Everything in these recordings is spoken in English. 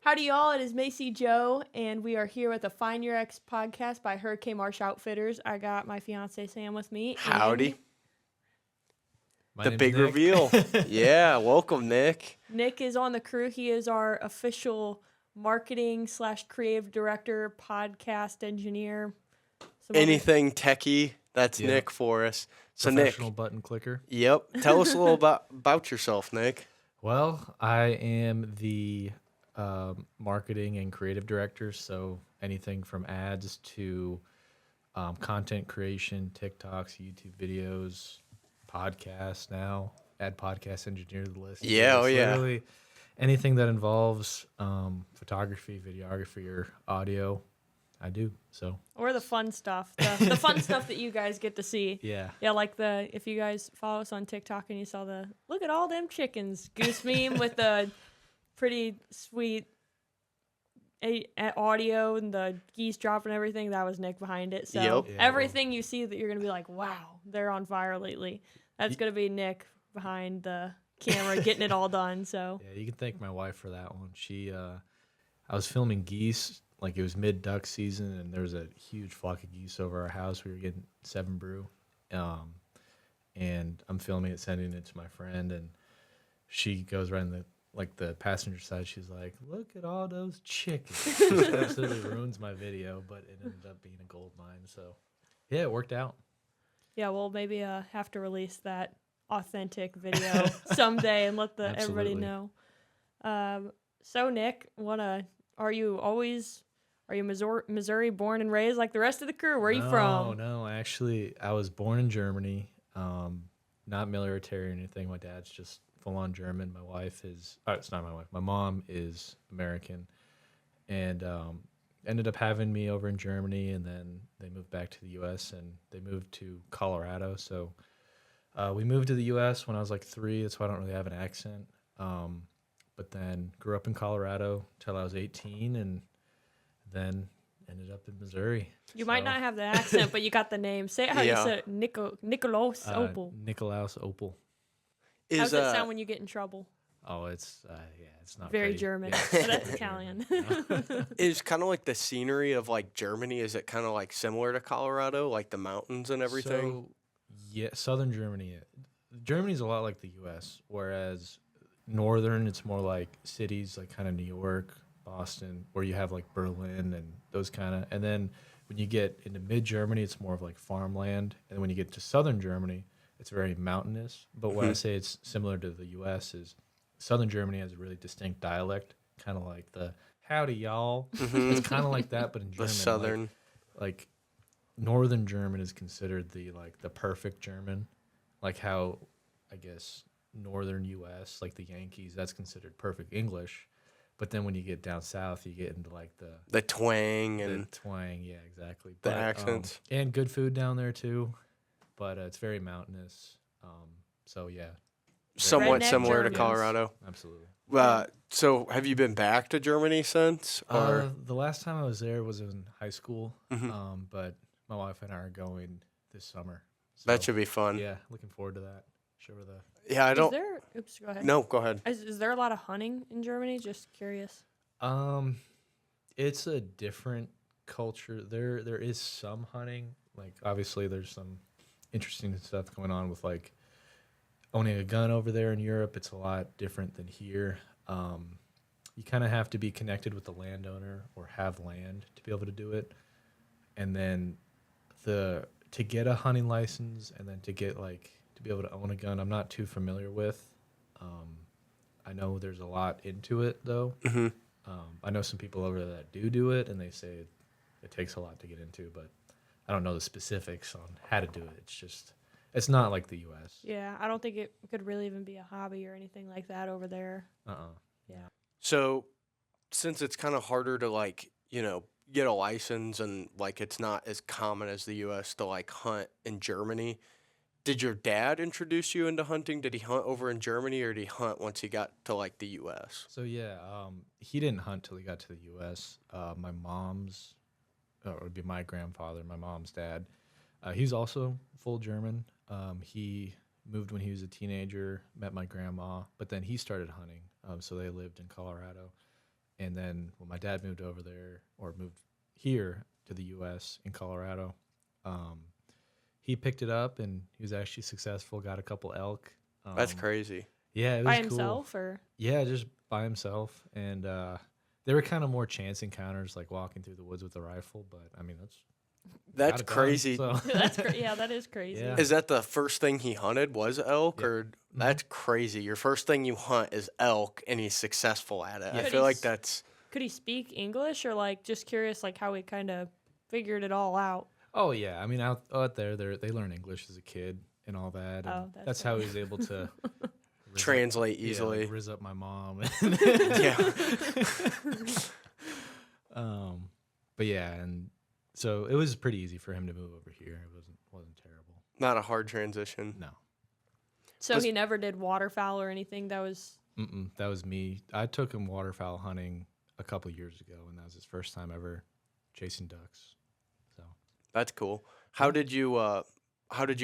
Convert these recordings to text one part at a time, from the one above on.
Howdy, y'all. It is Macie Joe, and we are here with the Find Your Ex podcast by Hurricane Marsh Outfitters. I got my fiance Sam with me. Howdy. My The name's big Nik. reveal. Yeah, welcome, Nick. Nick is on the crew. He is our official marketing/creative director, podcast engineer. Anything techie, that's Yeah. Nick for us. So, Professional Nick, button clicker. yep, tell us a little about yourself, Nick. Well, I am the marketing and creative director, so anything from ads to content creation, TikToks, YouTube videos, podcasts now. Add podcast engineer to the list. Yeah, It's oh yeah. literally anything that involves photography, videography, or audio, I do. So Or the fun stuff. The fun stuff that you guys get to see. yeah. Yeah, like if you guys follow us on TikTok and you saw the look at all them chickens goose meme with the pretty sweet audio and the geese dropping everything, that was Nick behind it. So Yep. Yeah, everything you see that you're going to be like, wow, they're on fire lately. That's going to be Nick behind the camera getting it all done. So Yeah, you can thank my wife for that one. I was filming geese, like it was mid duck season, and there was a huge flock of geese over our house. We were getting 7 brew, and I'm filming it, sending it to my friend, and she goes right in the passenger side. She's like, "Look at all those chickens." It absolutely ruins my video, but it ended up being a gold mine. So yeah, it worked out. yeah, we'll maybe have to release that authentic video someday and let everybody Absolutely. know. So Nick, are you Missouri born and raised like the rest of the crew? Where are you from? No, actually, I was born in Germany. Not military or anything. My dad's just full on German. My wife is, it's not my wife. My mom is American, and ended up having me over in Germany, and then they moved back to the U.S. and they moved to Colorado. So we moved to the U.S. when I was like 3. That's why I don't really have an accent. But then grew up in Colorado till I was 18, and then ended up in Missouri. You might not have the accent, but you got the name. Say it how you Yeah. said Nikolaus Opel. Nikolaus Opel. How does it sound when you get in trouble? Oh, it's not Very pretty. German. Yeah, So it's that's very Italian. German. Is kind of like the scenery of like Germany, is it kind of like similar to Colorado, like the mountains and everything? So, yeah, southern Germany. Germany's a lot like the U.S., whereas northern, it's more like cities, like kind of New York, Boston, where you have like Berlin and those kind of. And then when you get into mid Germany, it's more of like farmland. And when you get to southern Germany, it's very mountainous. But when I say it's similar to the U.S., is southern Germany has a really distinct dialect, kind of like the "Howdy, y'all." It's kind of like that, but in German. The southern. like northern German is considered the perfect German, like how I guess northern U.S. like the Yankees, that's considered perfect English. But then when you get down south, you get into like The twang the and twang, yeah, exactly. the accents. And good food down there too, but it's very mountainous. So yeah, somewhat Redneck similar to Germans. Colorado. absolutely. So have you been back to Germany since? Or The last time I was there was in high school, Mhm. but my wife and I are going this summer. So, that should be fun. yeah, looking forward to that. Show her the Yeah, I Is don't. there? Oops, go ahead. No, go ahead. Is there a lot of hunting in Germany? Just curious. It's a different culture. There is some hunting. Like obviously there's some interesting stuff going on with like owning a gun over there in Europe. It's a lot different than here. You kind of have to be connected with the landowner or have land to be able to do it. And then to get a hunting license and then to get to be able to own a gun, I'm not too familiar with. I know there's a lot into it though. hmm I know some people over there that do it, and they say it takes a lot to get into, but I don't know the specifics on how to do it. It's not like the U.S. Yeah, I don't think it could really even be a hobby or anything like that over there. Yeah. So, since it's kind of harder to get a license and like it's not as common as the U.S. to like hunt in Germany, did your dad introduce you into hunting? Did he hunt over in Germany, or did he hunt once he got to like the U.S.? So yeah, he didn't hunt till he got to the U.S. My mom's, or it would be my grandfather, my mom's dad. He's also full German. He moved when he was a teenager, met my grandma, but then he started hunting. So they lived in Colorado, And then when my dad moved over there or moved here to the U.S. in Colorado, he picked it up and he was actually successful. Got a couple elk. That's crazy. Yeah, it was By cool. himself or? Yeah, just by himself. And they were kind of more chance encounters, like walking through the woods with a rifle. But I mean, That's got it done, crazy. so. Yeah, that is crazy. Yeah. Is that the first thing he hunted was elk, Yep. or that's crazy? Your first thing you hunt is elk, and he's successful at it. Yeah. I Could feel he like s- that's Could he speak English or like just curious like how he kind of figured it all out? Oh yeah, I mean out there they learn English as a kid and all that. And Oh, that's that's how he was able to translate yeah, easily. like, riz up my mom. Yeah. But yeah, and so it was pretty easy for him to move over here. It wasn't terrible. Not a hard transition. No, So Was- he never did waterfowl or anything. That was that was me. I took him waterfowl hunting a couple years ago, and that was his first time ever chasing ducks. So That's cool. How did you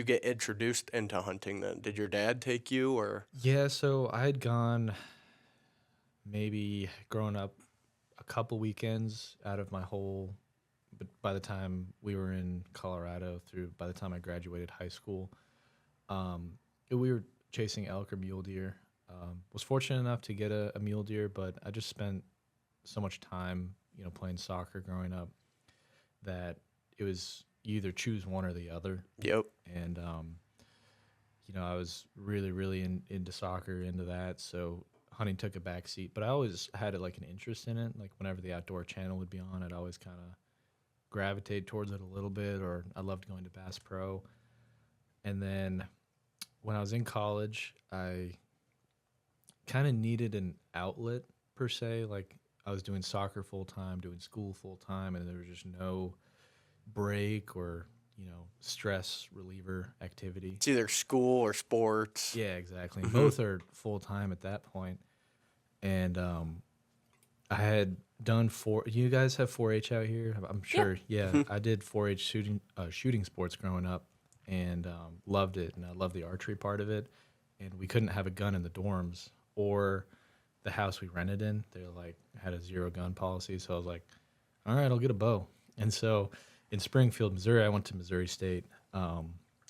get introduced into hunting then? Did your dad take you or yeah, so I had gone maybe growing up a couple weekends out of my whole, but by the time we were in Colorado through by the time I graduated high school, we were chasing elk or mule deer. Was fortunate enough to get a mule deer, but I just spent so much time, playing soccer growing up that it was you either choose one or the other. Yep. And I was really, really into soccer, into that. So hunting took a back seat, but I always had like an interest in it. Like whenever the Outdoor Channel would be on, I'd always kind of gravitate towards it a little bit, or I loved going to Bass Pro. And then when I was in college, I kind of needed an outlet per se. Like I was doing soccer full time, doing school full time, and there was just no break or stress reliever activity. It's either school or sports. Yeah, exactly. Both are full time at that point. And I had done you guys have 4-H out here? I'm sure. Yeah, I did 4-H shooting sports growing up and loved it. And I loved the archery part of it. And we couldn't have a gun in the dorms or the house we rented in. They had a 0 gun policy. So I was like, all right, I'll get a bow. And so in Springfield, Missouri, I went to Missouri State.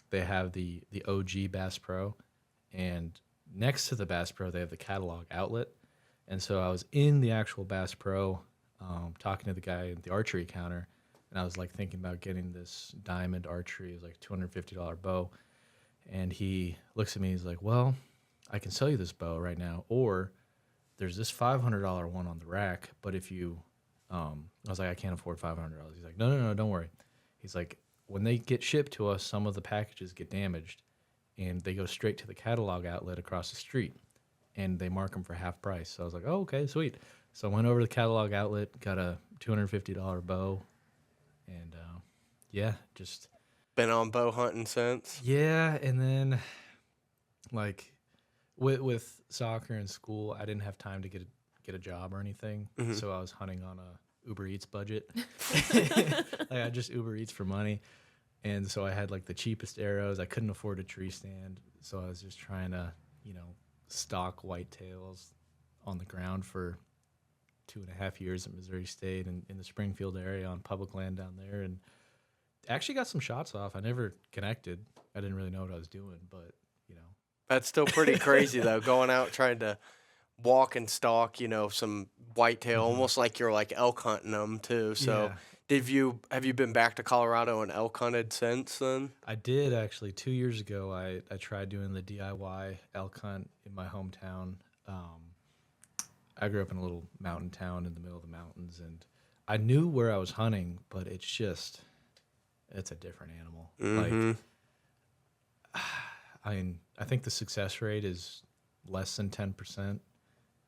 They have the OG Bass Pro, and next to the Bass Pro, they have the catalog outlet. And so I was in the actual Bass Pro, talking to the guy at the archery counter, and I was like thinking about getting this diamond archery. It was like $250 bow, and he looks at me. He's like, "Well, I can sell you this bow right now, or there's this $500 one on the rack, but if you," I was like, "I can't afford $500." He's like, "No, don't worry." He's like, "When they get shipped to us, some of the packages get damaged, and they go straight to the catalog outlet across the street, and they mark them for half price." So I was like, "Oh, okay, sweet." So I went over to the catalog outlet, got a $250 bow, and just Been on bow hunting since. yeah. And then like with soccer and school, I didn't have time to get a job or anything, so I was hunting on a Uber Eats budget. Like I just Uber Eats for money. And so I had like the cheapest arrows. I couldn't afford a tree stand. So I was just trying to, stock whitetails on the ground for 2.5 years at Missouri State and in the Springfield area on public land down there. And actually got some shots off. I never connected. I didn't really know what I was doing, but, That's still pretty crazy though, going out trying to walk and stalk, some whitetail, almost like you're like elk hunting them too. So Yeah. have you been back to Colorado and elk hunted since then? I did actually 2 years ago. I tried doing the DIY elk hunt in my hometown. I grew up in a little mountain town in the middle of the mountains, and I knew where I was hunting, but it's a different animal. Like, I think the success rate is less than 10%.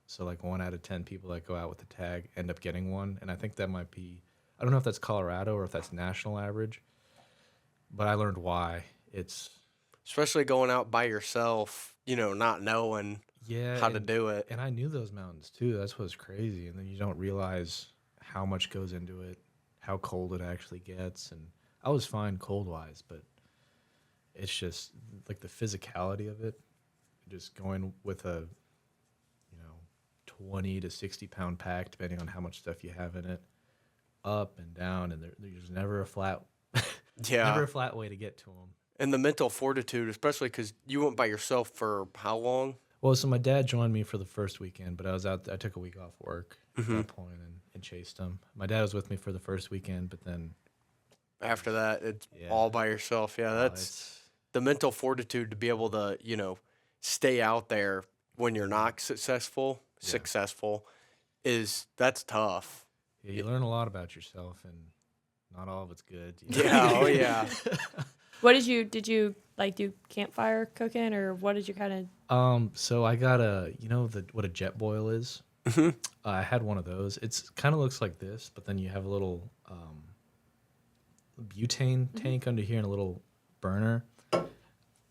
So like 1 out of 10 people that go out with the tag end up getting one, and I think that might be. I don't know if that's Colorado or if that's national average, but I learned why. It's Especially going out by yourself, not knowing how to do it. And I knew those mountains too. That's what's crazy. And then you don't realize how much goes into it, how cold it actually gets. And I was fine cold wise, but it's just like the physicality of it. Just going with a 20 to 60 pound pack, depending on how much stuff you have in it, up and down, and there's never a flat, Yeah. never a flat way to get to them. And the mental fortitude, especially because you went by yourself for how long? Well, so my dad joined me for the first weekend, but I took a week off work at Mm-hmm. that point and chased him. My dad was with me for the first weekend, but then After that, it's Yeah. all by yourself. Yeah, that's it's the mental fortitude to be able to, stay out there when you're not successful that's tough. yeah, you learn a lot about yourself, and not all of it's good. Yeah, oh yeah. What did you like do campfire cooking, or what did you kind of? So I got what a jet boil is. Mhm. I had one of those. It's kind of looks like this, but then you have a little butane tank under here and a little burner.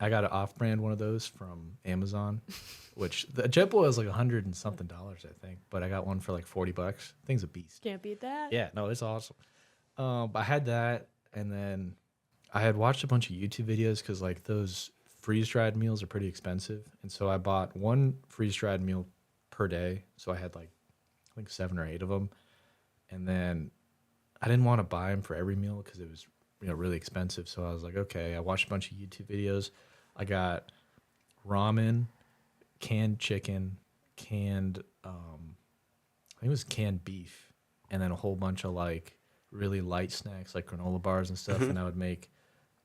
I got an off-brand one of those from Amazon, which the jet boil is like $100 and something, I think, but I got one for like $40. Thing's a beast. Can't beat that. Yeah, no, it's awesome. I had that, and then I had watched a bunch of YouTube videos because like those freeze-dried meals are pretty expensive, and so I bought one freeze-dried meal per day. So I had like I think 7 or 8 of them, and then I didn't want to buy them for every meal because it was really expensive. So I was like, okay, I watched a bunch of YouTube videos. I got ramen, canned chicken, canned I think it was canned beef, and then a whole bunch of like really light snacks like granola bars and stuff. And I would make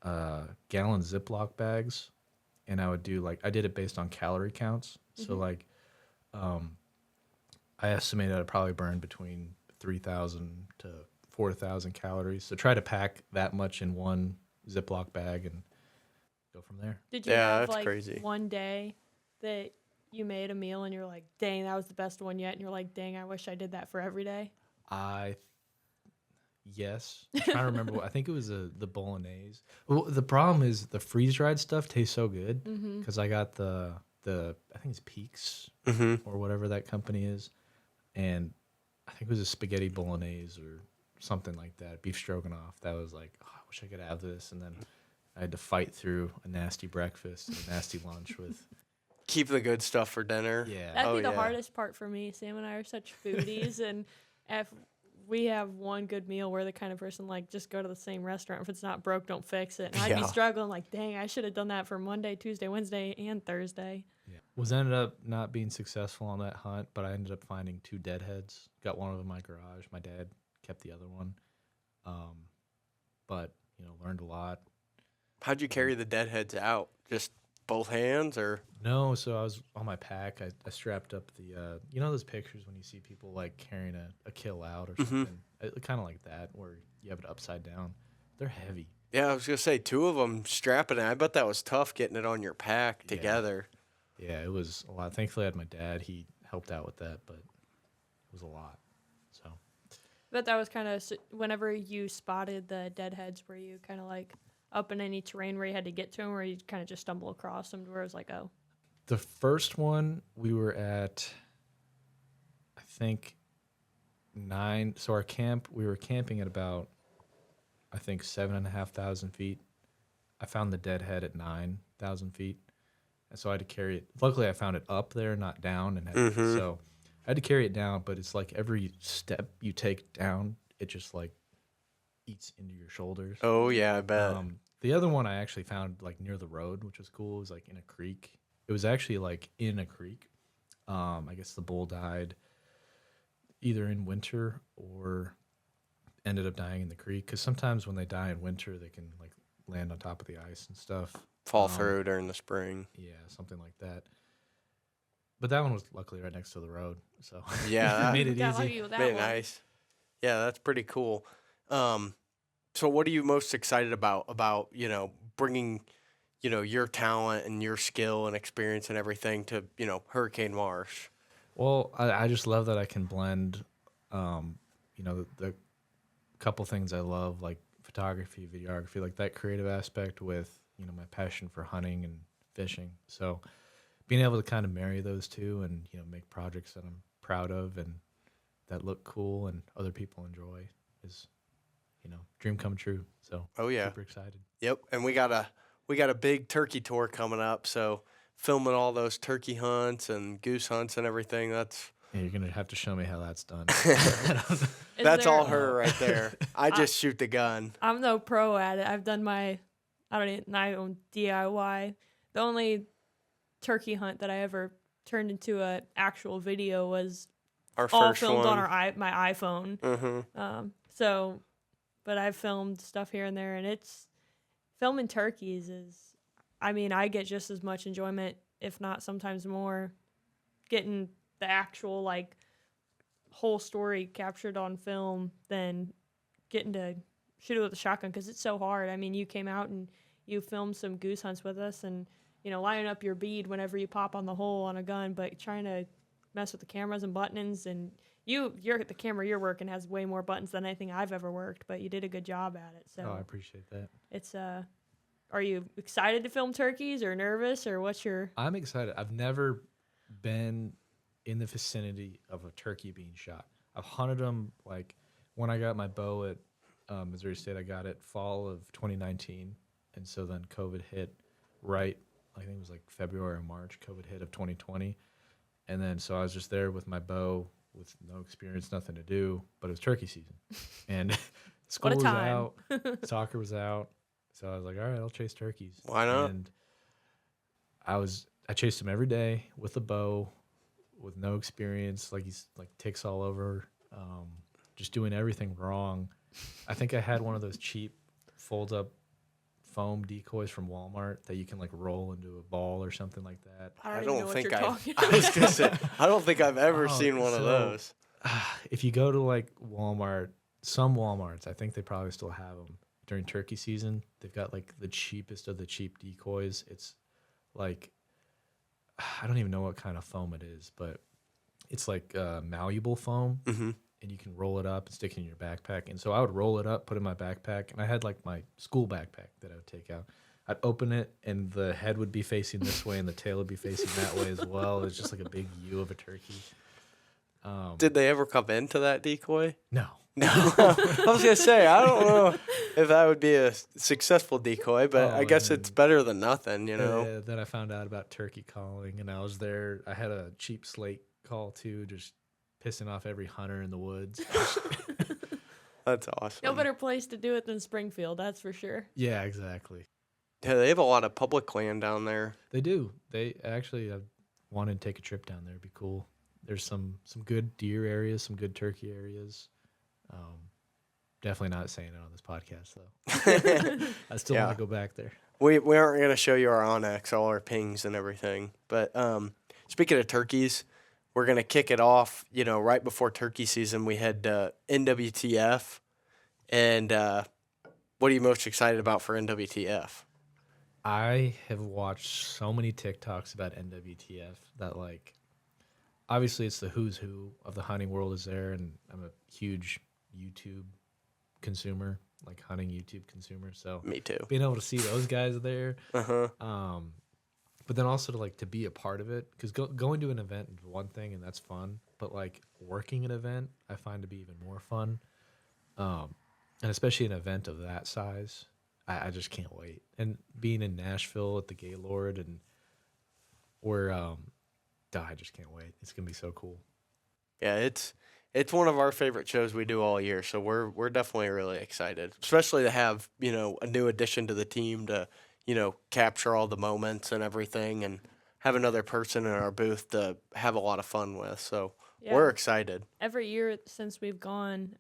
gallon Ziploc bags, and I would do I did it based on calorie counts. So like I estimated I'd probably burn between 3,000 to 4,000 calories. So try to pack that much in one Ziploc bag and go from there. Did you Yeah, have that's like crazy. one day that you made a meal and you're like, dang, that was the best one yet, and you're like, dang, I wish I did that for every day? Yes. I'm trying to remember. I think it was the bolognese. Well, the problem is the freeze dried stuff tastes so good because I got the I think it's Peaks Mm-hmm. or whatever that company is, and I think it was a spaghetti bolognese or something like that, beef stroganoff. That was like, oh, I wish I could have this, and then I had to fight through a nasty breakfast and a nasty lunch with. Keep the good stuff for dinner. Yeah. That'd be the yeah. hardest part for me. Sam and I are such foodies, and if we have one good meal, we're the kind of person like just go to the same restaurant. If it's not broke, don't fix it. And I'd be Yeah. struggling like, dang, I should have done that for Monday, Tuesday, Wednesday, and Thursday. Yeah. Ended up not being successful on that hunt, but I ended up finding 2 deadheads. Got one of them in my garage. My dad kept the other one. But learned a lot. How'd you carry the deadheads out? Just both hands, or? No, so I was on my pack. I strapped up the those pictures when you see people like carrying a kill out or something, kind of like that, where you have it upside down. They're heavy. Yeah, I was gonna say 2 of them strapping it. I bet that was tough getting it on your pack together. Yeah, it was a lot. Thankfully, I had my dad. He helped out with that, but it was a lot. So But that was kind of whenever you spotted the deadheads, were you kind of like up in any terrain where you had to get to them, or you kind of just stumble across them where it was like, oh? the first one we were at, I think 9. So our camp, we were camping at about, I think 7,500 feet. I found the deadhead at 9,000 feet, and so I had to carry it. Luckily, I found it up there, not down, and so I had to carry it down. But it's like every step you take down, it just like eats into your shoulders. Oh yeah, I bet. The other one I actually found like near the road, which was cool. It was like in a creek. It was actually like in a creek. I guess the bull died either in winter or ended up dying in the creek. Because sometimes when they die in winter, they can like land on top of the ice and stuff. Fall through during the spring. Yeah, something like that. But that one was luckily right next to the road, so Yeah, that made it Got easy. lucky with that Very one. nice. Yeah, that's pretty cool. So what are you most excited about bringing, your talent and your skill and experience and everything to, Hurricane Marsh? Well, I just love that I can blend, the couple things I love, like photography, videography, like that creative aspect with, my passion for hunting and fishing. So being able to kind of marry those two and, make projects that I'm proud of and that look cool and other people enjoy is, dream come true. So Oh yeah. super excited. Yep. And we got a big turkey tour coming up, so filming all those turkey hunts and goose hunts and everything. That's Yeah, you're gonna have to show me how that's done. That's all her right there. I just shoot the gun. I'm no pro at it. I've done my own DIY. The only turkey hunt that I ever turned into an actual video was Our all first filmed one. on my iPhone. Mm-hmm. But I've filmed stuff here and there, and it's filming turkeys I get just as much enjoyment, if not sometimes more, getting the actual like whole story captured on film than getting to shoot it with a shotgun, because it's so hard. I mean, you came out and you filmed some goose hunts with us, and lining up your bead whenever you pop on the hole on a gun, but trying to mess with the cameras and buttons, and the camera you're working has way more buttons than anything I've ever worked, but you did a good job at it. So I appreciate that. it's are you excited to film turkeys or nervous, or what's your? I'm excited. I've never been in the vicinity of a turkey being shot. I've hunted them, like when I got my bow at Missouri State, I got it fall of 2019. And so then COVID hit right, I think it was like February or March, COVID hit of 2020. And then so I was just there with my bow with no experience, nothing to do, but it was turkey season. And school was out, soccer was out. So I was like, all right, I'll chase turkeys. Why not? And I chased them every day with a bow, with no experience, like he's like ticks all over, just doing everything wrong. I think I had one of those cheap fold up foam decoys from Walmart that you can like roll into a ball or something like that. I don't think I was gonna say, I don't think I've ever seen one of those. If you go to like Walmart, some Walmarts, I think they probably still have them during turkey season. They've got like the cheapest of the cheap decoys. It's like, I don't even know what kind of foam it is, but it's like malleable foam, and you can roll it up and stick it in your backpack. And so I would roll it up, put it in my backpack, and I had like my school backpack that I would take out. I'd open it, and the head would be facing this way, and the tail would be facing that way as well. It was just like a big U of a turkey. Did they ever come into that decoy? No. No. I was going to say, I don't know if that would be a successful decoy, but I guess it's better than nothing, Then I found out about turkey calling, and I was there. I had a cheap slate call, too, just pissing off every hunter in the woods. That's awesome. No better place to do it than Springfield, that's for sure. Yeah, exactly. Yeah, they have a lot of public land down there. They do. They actually wanted to take a trip down there. It'd be cool. There's some good deer areas, some good turkey areas. Definitely not saying it on this podcast, though. I still want to go back there. We aren't going to show you our Onyx, all our pings and everything. But speaking of turkeys, we're going to kick it off. Right before turkey season, we had NWTF. And what are you most excited about for NWTF? I have watched so many TikToks about NWTF that, like, obviously it's the who's who of the hunting world is there, and I'm a huge YouTube consumer, like hunting YouTube consumer. So me too. Being able to see those guys there, Uh-huh. but then also to be a part of it, because going to an event is one thing and that's fun, but like working an event I find to be even more fun, and especially an event of that size, I just can't wait. And being in Nashville at the Gaylord, and I just can't wait. It's gonna be so cool. Yeah, it's one of our favorite shows we do all year, so we're definitely really excited, especially to have a new addition to the team to capture all the moments and everything, and have another person in our booth to have a lot of fun with. So we're excited. Every year since we've gone,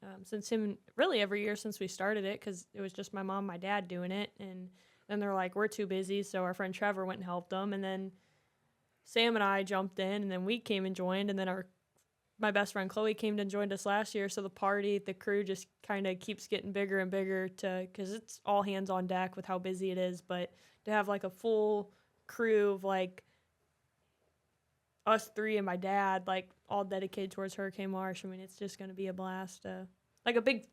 every year since we started it, because it was just my mom, my dad doing it, and then they're like, we're too busy, so our friend Trevor went and helped them, and then Sam and I jumped in, and then we came and joined, and then my best friend Chloe came and joined us last year. So the crew just kind of keeps getting bigger and bigger because it's all hands on deck with how busy it is. But to have like a full crew of like us three and my dad, like all dedicated towards Hurricane Marsh, I mean, it's just going to be a blast. Like a big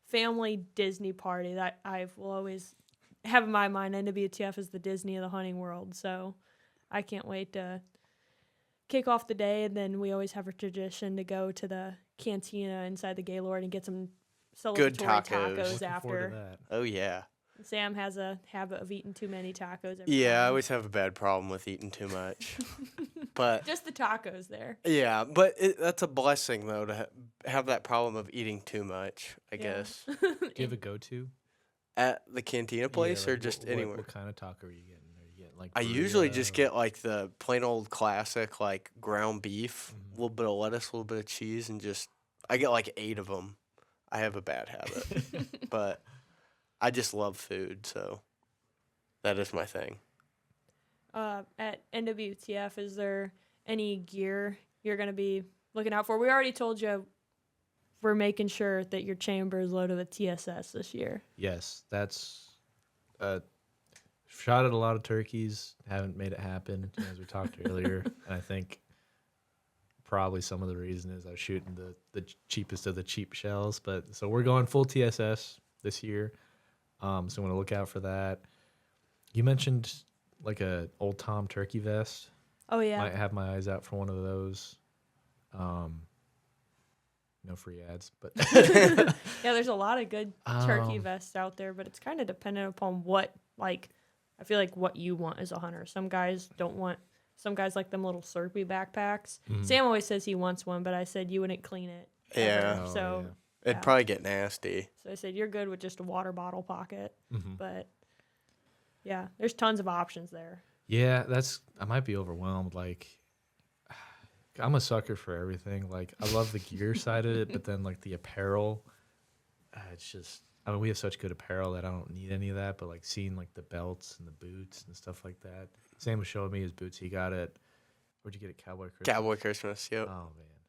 family Disney party that I will always have in my mind. NWTF is the Disney of the hunting world. So I can't wait to kick off the day, and then we always have a tradition to go to the cantina inside the Gaylord and get some celebratory Good tacos. Looking after. forward to that. Oh yeah. Sam has a habit of eating too many tacos. Yeah, I always have a bad problem with eating too much. But Just the tacos there. yeah, but that's a blessing though to have that problem of eating too much. I Yeah. guess Do you have a go-to? at the cantina place or like, just what, anywhere. What kind of taco are you getting? Are you getting like I usually birria just or- get like the plain old classic, like ground beef, a Mhm. little bit of lettuce, a little bit of cheese, and just I get like 8 of them. I have a bad habit, but I just love food, so that is my thing. At NWTF, is there any gear you're going to be looking out for? We already told you we're making sure that your chamber is loaded with TSS this year. Yes, that's shot at a lot of turkeys. Haven't made it happen as we talked earlier. And I think probably some of the reason is I was shooting the cheapest of the cheap shells. But so we're going full TSS this year. So I'm gonna look out for that. You mentioned like a old Tom turkey vest. Oh, yeah. Might have my eyes out for one of those. No free ads, but Yeah, there's a lot of good turkey Um, vests out there, but it's kind of dependent upon what, like, I feel like what you want as a hunter. Some guys don't want, some guys like them little Slurpee backpacks. Mhm. Sam always says he wants one, but I said you wouldn't clean it. Yeah. ever. Oh, So, It'd yeah. probably get nasty. So I said you're good with just a water bottle pocket, Mhm. but yeah, there's tons of options there. Yeah, I might be overwhelmed. Like, I'm a sucker for everything. Like, I love the gear side of it, but then like the apparel, it's just. I mean, we have such good apparel that I don't need any of that. But like seeing like the belts and the boots and stuff like that. Sam was showing me his boots. He got it. Where'd you get it? Cowboy Christmas. Cowboy Christmas, yep. Oh man,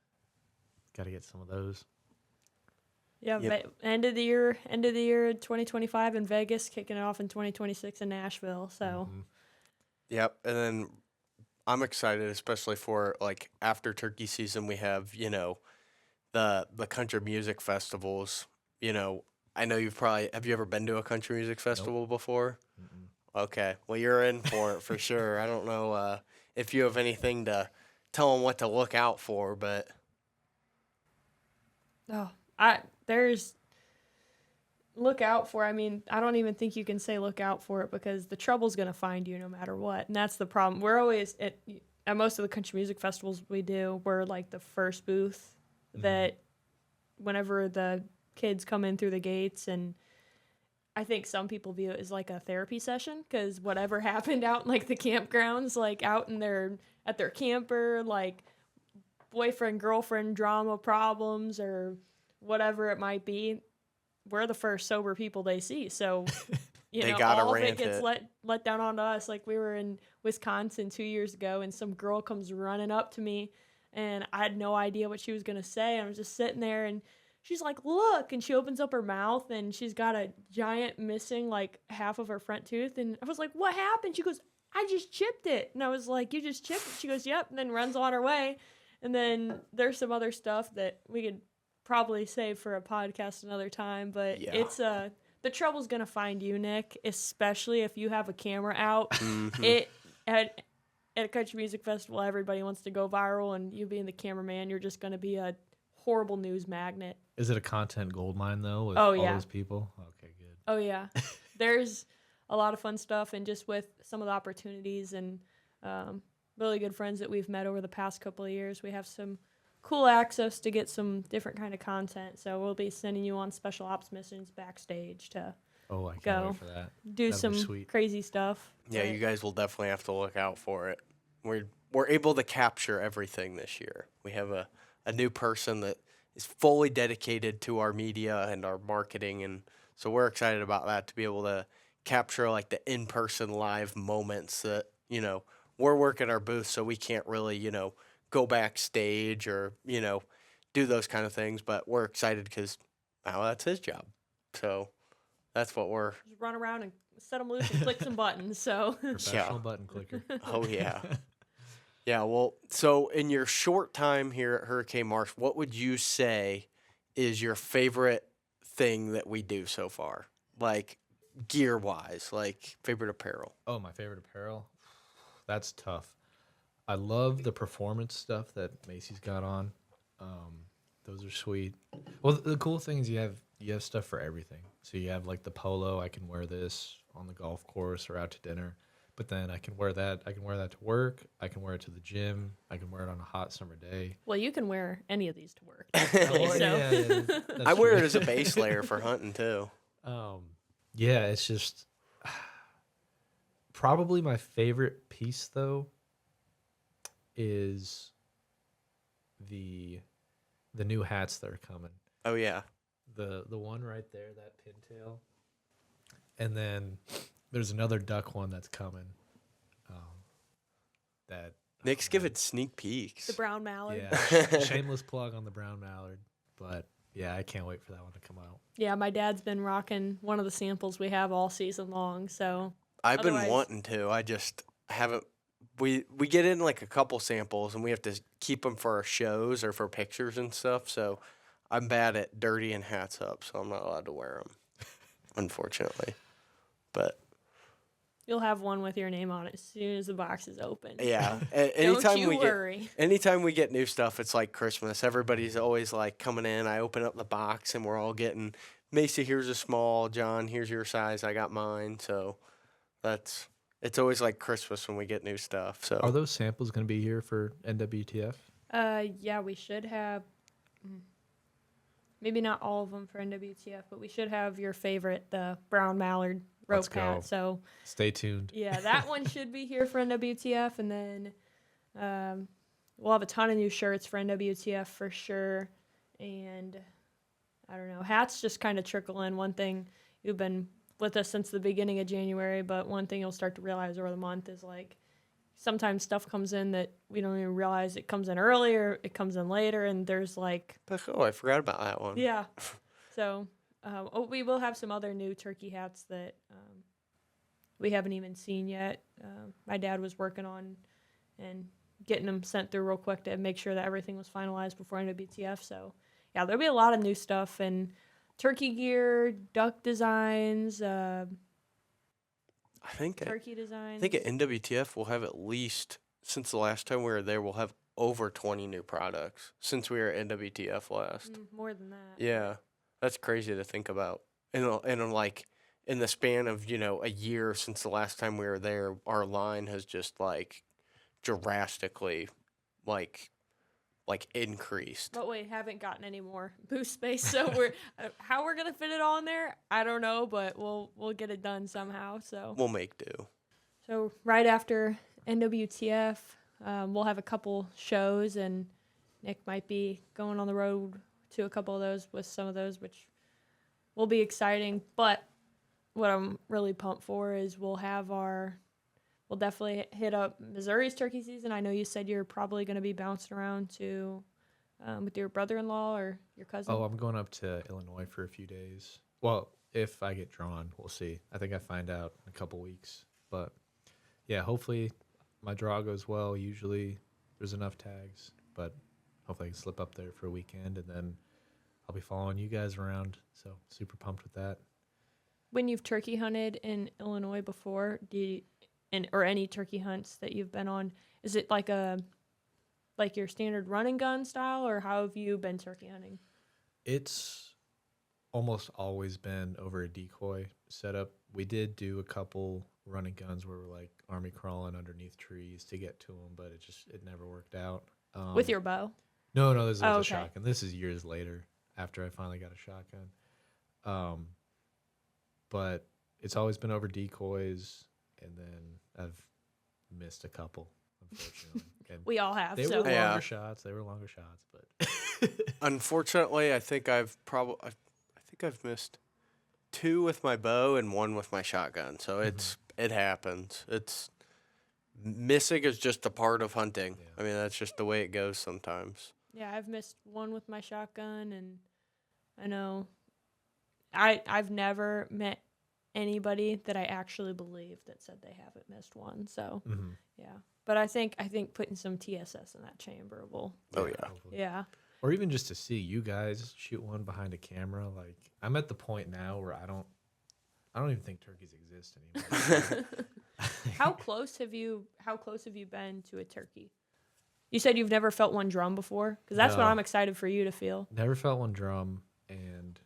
got to get some of those. Yeah, Yep. end of the year 2025 in Vegas, kicking it off in 2026 in Nashville. So Mhm. Yep. And then I'm excited, especially for like after turkey season, we have, the country music festivals. I know have you ever been to a country music festival before? Mm-mm. Okay. Well, you're in for it for sure. I don't know if you have anything to tell them what to look out for, but there's look out for. I mean, I don't even think you can say look out for it because the trouble's gonna find you no matter what, and that's the problem. We're always at most of the country music festivals we do. We're like the first booth that whenever the kids come in through the gates, and I think some people view it as like a therapy session because whatever happened out in like the campgrounds, like out in at their camper, like boyfriend girlfriend drama problems or whatever it might be, we're the first sober people they see. So They gotta all of it rant gets it. let down onto us. Like we were in Wisconsin 2 years ago, and some girl comes running up to me, and I had no idea what she was gonna say. I was just sitting there, and she's like, "Look!" And she opens up her mouth, and she's got a giant missing like half of her front tooth. And I was like, "What happened?" She goes, "I just chipped it." And I was like, "You just chipped it?" She goes, "Yep." And then runs on her way. And then there's some other stuff that we could probably save for a podcast another time, but Yeah. it's the trouble's gonna find you, Nick, especially if you have a camera out. Mhm. It at a country music festival, everybody wants to go viral, and you being the cameraman, you're just gonna be a horrible news magnet. Is it a content goldmine though? With Oh, all yeah. those people. Okay, good. Oh yeah, there's a lot of fun stuff, and just with some of the opportunities and really good friends that we've met over the past couple of years, we have some cool access to get some different kind of content. So we'll be sending you on special ops missions backstage to Oh, I can't Go. wait for that. do That'd be some sweet. crazy stuff. Yeah, But you guys will definitely have to look out for it. We're able to capture everything this year. We have a new person that is fully dedicated to our media and our marketing, and so we're excited about that, to be able to capture like the in-person live moments that we're working our booth, so we can't really go backstage or do those kind of things. But we're excited because now that's his job. So that's what we're. just run around and set them loose and click some buttons. So Professional button clicker. Oh yeah. Yeah, well, so in your short time here at Hurricane Marsh, what would you say is your favorite thing that we do so far? Like gear-wise, like favorite apparel. Oh, my favorite apparel? That's tough. I love the performance stuff that Macie's got on. Those are sweet. Well, the cool thing is you have stuff for everything. So you have like the polo. I can wear this on the golf course or out to dinner. But then I can wear that. I can wear that to work. I can wear it to the gym. I can wear it on a hot summer day. Well, you can wear any of these to work. Oh, So. yeah, that's I wear true. it as a base layer for hunting too. Yeah, it's just probably my favorite piece though is the new hats that are coming. Oh yeah. The one right there, that pintail, and then there's another duck one that's coming. That Nick's giving sneak peeks. The brown mallard. yeah, shameless plug on the brown mallard, but yeah, I can't wait for that one to come out. Yeah, my dad's been rocking one of the samples we have all season long. So I've been Otherwise- wanting to. I just haven't. We get in like a couple samples, and we have to keep them for our shows or for pictures and stuff. So I'm bad at dirtying hats up, so I'm not allowed to wear them, unfortunately. But you'll have one with your name on it as soon as the box is open. yeah, Don't anytime you we worry. anytime we get new stuff, it's like Christmas. Everybody's always like coming in. I open up the box, and we're all getting. Macie, here's a small. John, here's your size. I got mine. So it's always like Christmas when we get new stuff. So Are those samples going to be here for NWTF? Yeah, we should have. Maybe not all of them for NWTF, but we should have your favorite, the brown mallard Let's rope go. hat. So Stay tuned. yeah, that one should be here for NWTF, and then we'll have a ton of new shirts for NWTF for sure. And I don't know, hats just kind of trickle in. One thing, you've been with us since the beginning of January, but one thing you'll start to realize over the month is like sometimes stuff comes in that we don't even realize it comes in earlier, it comes in later, and there's like oh, I forgot about that one. yeah. So we will have some other new turkey hats that we haven't even seen yet. My dad was working on and getting them sent through real quick to make sure that everything was finalized before NWTF. So yeah, there'll be a lot of new stuff and turkey gear, duck designs, I think turkey designs. I think at NWTF we'll have at least, since the last time we were there, we'll have over 20 new products since we were at NWTF last. More than that. Yeah, that's crazy to think about. And like in the span of a year since the last time we were there, our line has just like drastically like increased. But we haven't gotten any more booth space, so we're how we're gonna fit it all in there, I don't know, but we'll get it done somehow. So We'll make do. So right after NWTF, we'll have a couple shows, and Nick might be going on the road to a couple of those with some of those, which will be exciting. But what I'm really pumped for is we'll definitely hit up Missouri's turkey season. I know you said you're probably going to be bouncing around to with your brother-in-law or your cousin. Oh, I'm going up to Illinois for a few days. Well, if I get drawn, we'll see. I think I find out in a couple weeks. But yeah, hopefully my draw goes well. Usually there's enough tags, but hopefully I can slip up there for a weekend, and then I'll be following you guys around. So super pumped with that. When you've turkey hunted in Illinois before, or any turkey hunts that you've been on, is it like your standard run and gun style, or how have you been turkey hunting? It's almost always been over a decoy setup. We did do a couple running guns where we're like army crawling underneath trees to get to them, but it never worked out. With your bow? No, this was a okay. shotgun. This is years later after I finally got a shotgun. But it's always been over decoys, and then I've missed a couple, unfortunately. And We all have. they So were longer Yeah. shots. They were longer shots, but Unfortunately, I think I've missed 2 with my bow and 1 with my shotgun. So it happens. It's missing is just a part of hunting. Yeah. I mean, that's just the way it goes sometimes. yeah, I've missed 1 with my shotgun, and I know I've never met anybody that I actually believe that said they haven't missed 1. So yeah, but I think putting some TSS in that chamber will. Oh, yeah. hopefully. Yeah. Or even just to see you guys shoot one behind a camera. Like, I'm at the point now where I don't even think turkeys exist anymore. How close have you been to a turkey? You said you've never felt one drum before, because that's what No. I'm excited for you to feel. Never felt one drum, and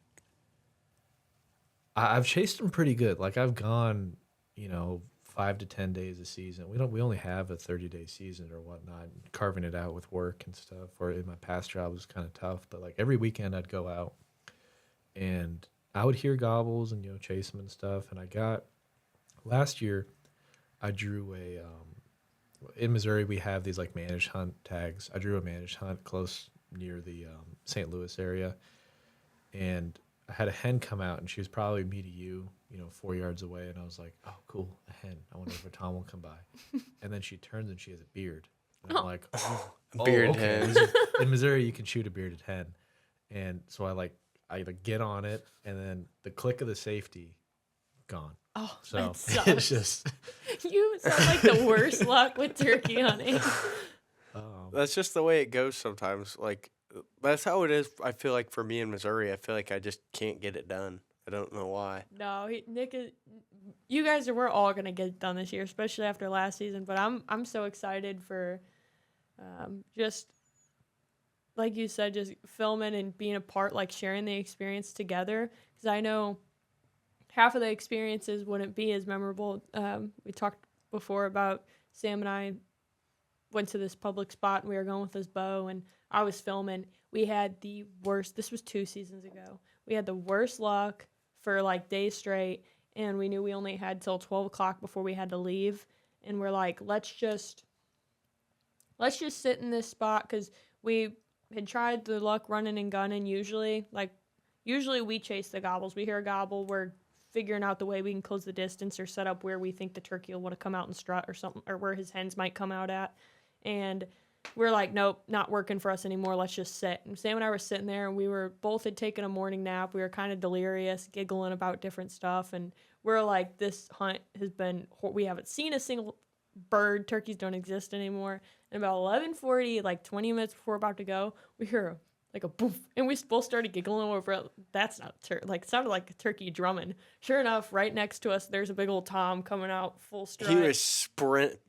I've chased them pretty good. Like, I've gone, 5 to 10 days a season. We only have a 30-day season or whatnot. Carving it out with work and stuff. Or in my past job was kind of tough, but like every weekend I'd go out and I would hear gobbles and chase them and stuff. And I got last year I drew a in Missouri we have these like managed hunt tags. I drew a managed hunt close near the St. Louis area, and I had a hen come out, and she was probably me to you, 4 yards away, and I was like, oh, cool, a hen. I wonder if Tom will come by. And then she turns, and she has a beard. And I'm like, Bearded okay. hen. In Missouri, you can shoot a bearded hen. And so I get on it, and then the click of the safety, gone. Oh, So that sucks. it's just... You sound like the worst luck with turkey hunting. That's just the way it goes sometimes. Like, that's how it is, I feel like, for me in Missouri. I feel like I just can't get it done. I don't know why. No, Nick is. You guys we're all gonna get it done this year, especially after last season. But I'm so excited for, just like you said, just filming and being a part, like sharing the experience together. Because I know half of the experiences wouldn't be as memorable. We talked before about Sam and I went to this public spot and we were going with this bow and I was filming. We had the worst. This was 2 seasons ago. We had the worst luck for like days straight, and we knew we only had till 12 o'clock before we had to leave. And we're like, let's just sit in this spot, because we had tried the luck running and gunning. Usually we chase the gobbles. We hear a gobble, we're figuring out the way we can close the distance or set up where we think the turkey will want to come out and strut or something, or where his hens might come out at. And we're like, nope, not working for us anymore. Let's just sit. And Sam and I were sitting there, and we were both had taken a morning nap. We were kind of delirious, giggling about different stuff. And we're like, this hunt has been, we haven't seen a single bird. Turkeys don't exist anymore. And about 11:40, like 20 minutes before we're about to go, we hear like a boof, and we both started giggling over it. That's not it sounded like a turkey drumming. Sure enough, right next to us, there's a big old tom coming out full strut. He was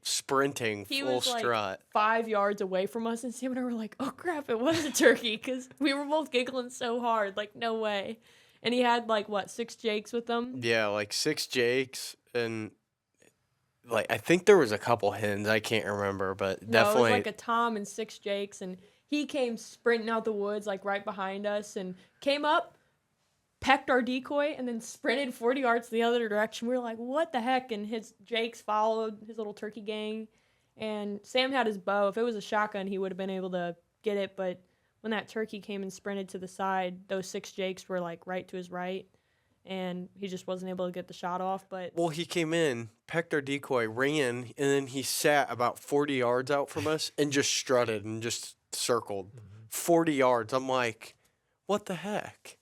sprinting He full was strut. like 5 yards away from us, and Sam and I were like, oh crap, it was a turkey, because we were both giggling so hard, like no way. And he had like 6 jakes with him. Yeah, like 6 jakes, and like I think there was a couple hens. I can't remember, but No, definitely it was like a tom and 6 jakes, and he came sprinting out the woods, like right behind us, and came up, pecked our decoy, and then sprinted 40 yards the other direction. We were like, what the heck? And his jakes followed his little turkey gang. And Sam had his bow. If it was a shotgun, he would have been able to get it. But when that turkey came and sprinted to the side, those 6 jakes were like right to his right. And he just wasn't able to get the shot off. But well, he came in, pecked our decoy, ran, and then he sat about 40 yards out from us and just strutted and just circled 40 yards. I'm like, what the heck?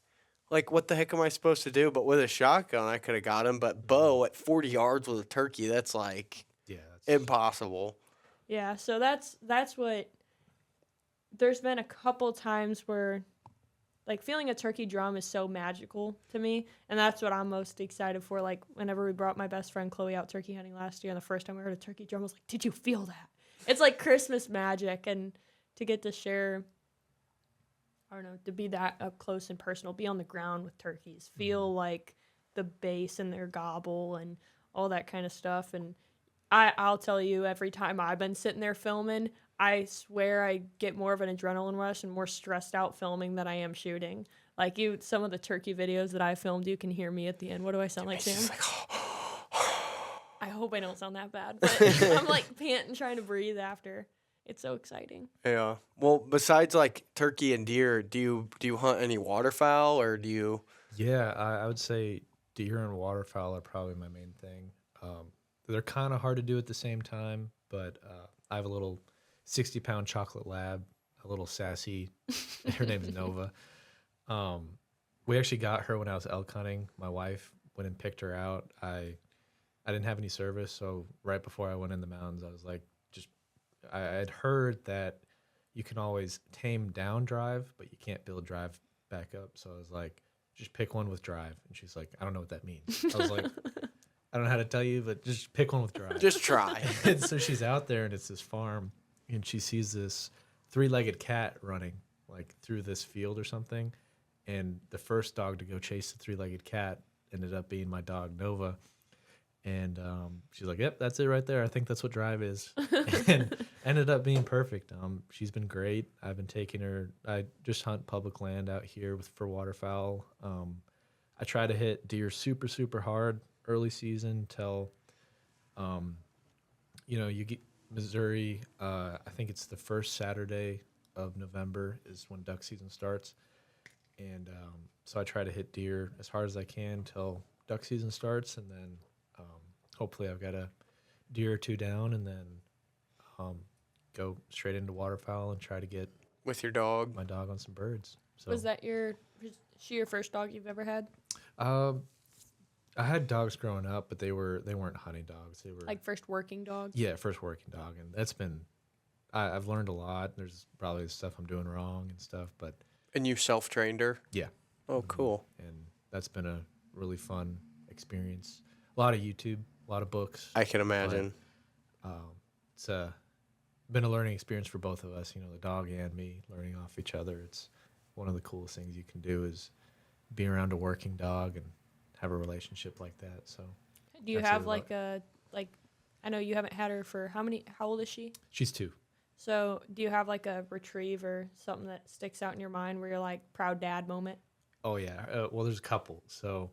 Like, what the heck am I supposed to do? But with a shotgun, I could have got him. But bow at 40 yards with a turkey, that's like impossible. yeah, so that's what. There's been a couple times where, like, feeling a turkey drum is so magical to me, and that's what I'm most excited for. Like, whenever we brought my best friend Chloe out turkey hunting last year, and the first time we heard a turkey drum, I was like, did you feel that? It's like Christmas magic, and to get to share, I don't know, to be that up close and personal, be on the ground with turkeys, feel like the bass in their gobble and all that kind of stuff. And I'll tell you, every time I've been sitting there filming, I swear I get more of an adrenaline rush and more stressed out filming than I am shooting. Like, some of the turkey videos that I filmed, you can hear me at the end. What do I sound like, Sam? Like, I hope I don't sound that bad, but I'm like panting, trying to breathe after. It's so exciting. yeah. Well, besides like turkey and deer, do you hunt any waterfowl, or do you? Yeah, I would say deer and waterfowl are probably my main thing. They're kind of hard to do at the same time, but I have a little 60-pound chocolate lab, a little sassy. Her name's Nova. We actually got her when I was elk hunting. My wife went and picked her out. I didn't have any service, so right before I went in the mountains, I was like, I had heard that you can always tame down drive, but you can't build drive back up. So I was like, just pick one with drive. And she's like, I don't know what that means. I was like, I don't know how to tell you, but just pick one with drive. Just try. And so she's out there, and it's this farm, and she sees this 3-legged cat running like through this field or something. And the first dog to go chase the 3-legged cat ended up being my dog, Nova. And she's like, "Yep, that's it right there. I think that's what drive is." And ended up being perfect. She's been great. I've been taking her. I just hunt public land out here for waterfowl. I try to hit deer super, super hard early season till, you get Missouri. I think it's the first Saturday of November is when duck season starts. And so I try to hit deer as hard as I can till duck season starts. And then hopefully I've got a deer or two down, and then go straight into waterfowl and try to get With your dog? my dog on some birds. So Was she your first dog you've ever had? I had dogs growing up, but they weren't hunting dogs. They were Like first working dog? yeah, first working dog, and that's been I've learned a lot. There's probably stuff I'm doing wrong and stuff, but And you self-trained her? yeah. Oh, cool. And that's been a really fun experience. A lot of YouTube, a lot of books. I can imagine. It's been a learning experience for both of us, the dog and me learning off each other. It's one of the coolest things you can do is be around a working dog and have a relationship like that. So Do you That's have really like I know you haven't had her for how old is she? she's 2. So do you have like a retrieve or something that sticks out in your mind where you're like proud dad moment? Oh yeah. Well, there's a couple. So,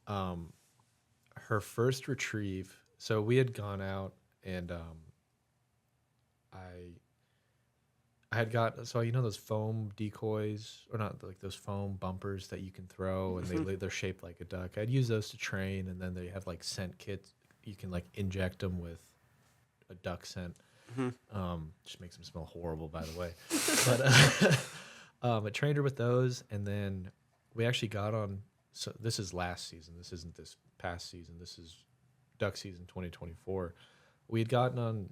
her first retrieve. So we had gone out and I had got those foam decoys, or not, like those foam bumpers that you can throw and they're shaped like a duck. I'd use those to train, and then they have like scent kits. You can like inject them with a duck scent. Just makes them smell horrible, by the way. But I trained her with those, and then we actually got on. So this is last season. This isn't this past season. This is duck season 2024. We had gotten on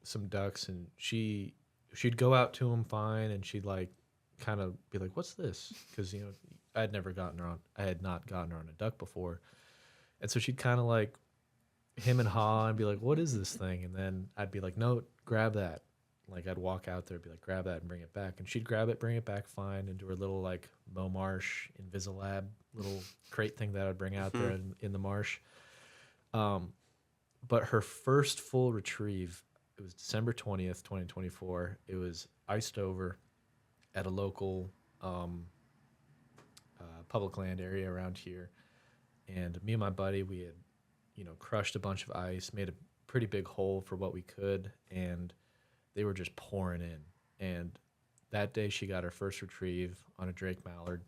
some ducks, and she'd go out to them fine, and she'd like kind of be like, "What's this?" Because I had not gotten her on a duck before, and so she'd kind of like him and haw and be like, "What is this thing?" And then I'd be like, "No, grab that." Like I'd walk out there, be like, "Grab that and bring it back," and she'd grab it, bring it back fine into her little like Marsh Invisilab little crate thing that I'd bring out there in the marsh. But her first full retrieve, it was December 20th, 2024. It was iced over at a local public land area around here. And me and my buddy, we had, crushed a bunch of ice, made a pretty big hole for what we could, and they were just pouring in. And that day she got her first retrieve on a Drake Mallard.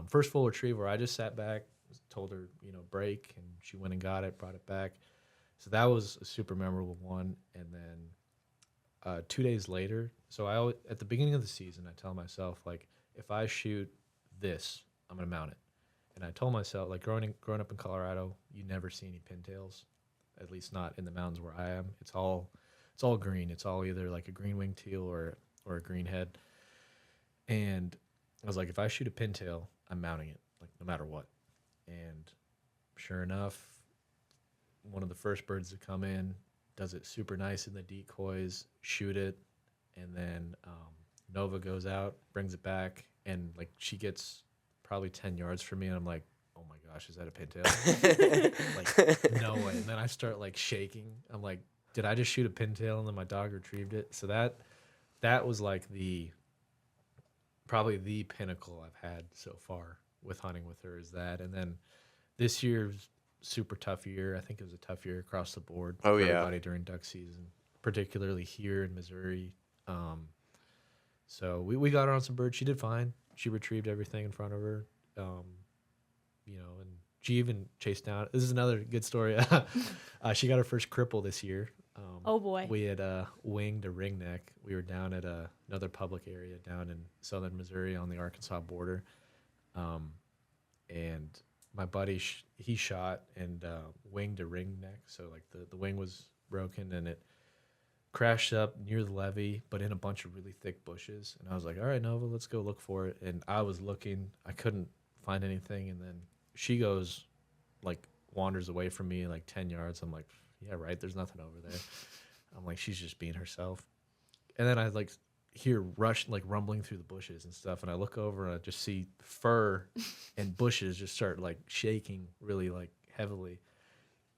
First full retrieve where I just sat back, told her, break, and she went and got it, brought it back. So that was a super memorable one. And then 2 days later, so at the beginning of the season, I tell myself, like, if I shoot this, I'm going to mount it. And I told myself, like, growing up in Colorado, you never see any pintails, at least not in the mountains where I am. It's all green. It's all either like a green winged teal or a green head. And I was like, if I shoot a pintail, I'm mounting it, like no matter what. And sure enough, one of the first birds to come in does it super nice in the decoys, shoot it, and then Nova goes out, brings it back, and like she gets probably 10 yards from me, and I'm like, oh my gosh, is that a pintail? Like, no way. And then I start like shaking. I'm like, did I just shoot a pintail? And then my dog retrieved it. So that was like probably the pinnacle I've had so far with hunting with her, is that. And then this year's super tough year. I think it was a tough year across the board for everybody during duck season, particularly here in Missouri. So we got her on some birds. She did fine. She retrieved everything in front of her, and she even chased down. This is another good story. She got her first cripple this year. Oh boy. We had winged a ringneck. We were down at another public area down in southern Missouri on the Arkansas border. And my buddy, he shot and winged a ringneck. So like the wing was broken, and it crashed up near the levee, but in a bunch of really thick bushes. And I was like, all right, Nova, let's go look for it. And I was looking. I couldn't find anything. And then she goes, like, wanders away from me like 10 yards. I'm like, yeah, right, there's nothing over there. I'm like, she's just being herself. And then I like hear rumbling through the bushes and stuff, and I look over and I just see fur and bushes just start like shaking really like heavily.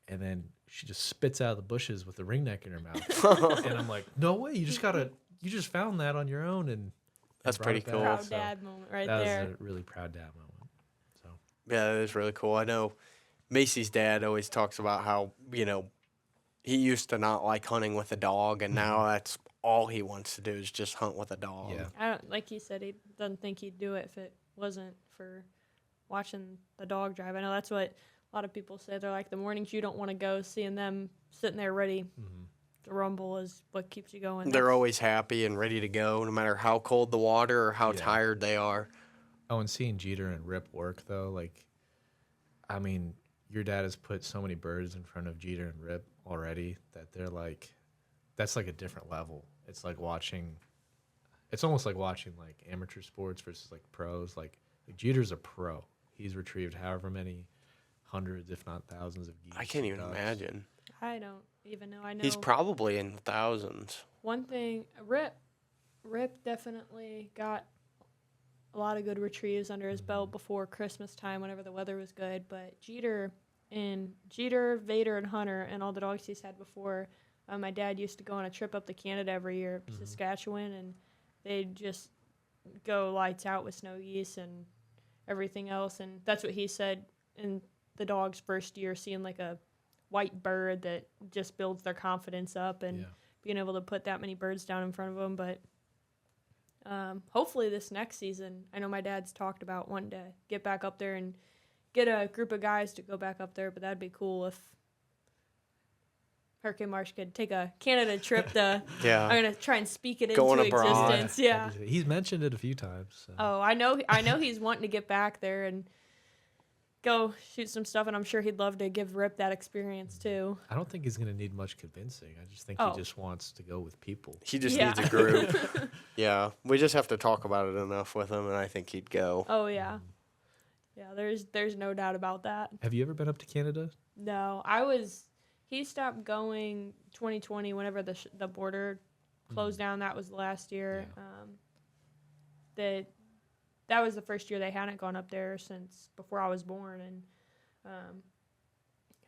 and then she just spits out of the bushes with the ringneck in her mouth. And I'm like, no way, you just found that on your own, and That's brought pretty it back. cool. Proud So dad moment right that there. was a really proud dad moment. So Yeah, that is really cool. I know Macie's dad always talks about how, he used to not like hunting with a dog, and now that's all he wants to do is just hunt with a dog. Yeah. I don't, like he said, he doesn't think he'd do it if it wasn't for watching the dog drive. I know that's what a lot of people say. They're like, the mornings you don't want to go, seeing them sitting there ready to rumble is what keeps you going. They're That's- always happy and ready to go, no matter how cold the water or how Yeah. tired they are. Oh, and seeing Jeter and Rip work though, like, I mean, your dad has put so many birds in front of Jeter and Rip already that they're like, that's like a different level. It's like it's almost like watching like amateur sports versus like pros. Like Jeter's a pro. He's retrieved however many hundreds, if not thousands of geese. I can't even ducks. imagine. I don't even know. I know He's probably in the thousands. one thing. Rip definitely got a lot of good retrieves under his belt before Christmas time, whenever the weather was good. But Jeter, Vader, and Hunter, and all the dogs he's had before. My dad used to go on a trip up to Canada every year, Saskatchewan, and they'd just go lights out with snow geese and everything else. And that's what he said in the dog's first year, seeing like a white bird that just builds their confidence up and Yeah. being able to put that many birds down in front of them. But hopefully this next season, I know my dad's talked about one day, get back up there and get a group of guys to go back up there. But that'd be cool if Hurricane Marsh could take a Canada trip to. Yeah. I'm gonna try and speak it Going into abroad. existence. Yeah. He's mentioned it a few times. So. Oh, I know he's wanting to get back there and go shoot some stuff, and I'm sure he'd love to give Rip that experience too. I don't think he's going to need much convincing. I just think Oh. he just wants to go with people. He just Yeah. needs a group. Yeah. We just have to talk about it enough with him, and I think he'd go. Oh yeah, yeah. There's no doubt about that. Have you ever been up to Canada? No, he stopped going 2020 whenever the border closed down. That was last year. That was the first year they hadn't gone up there since before I was born, and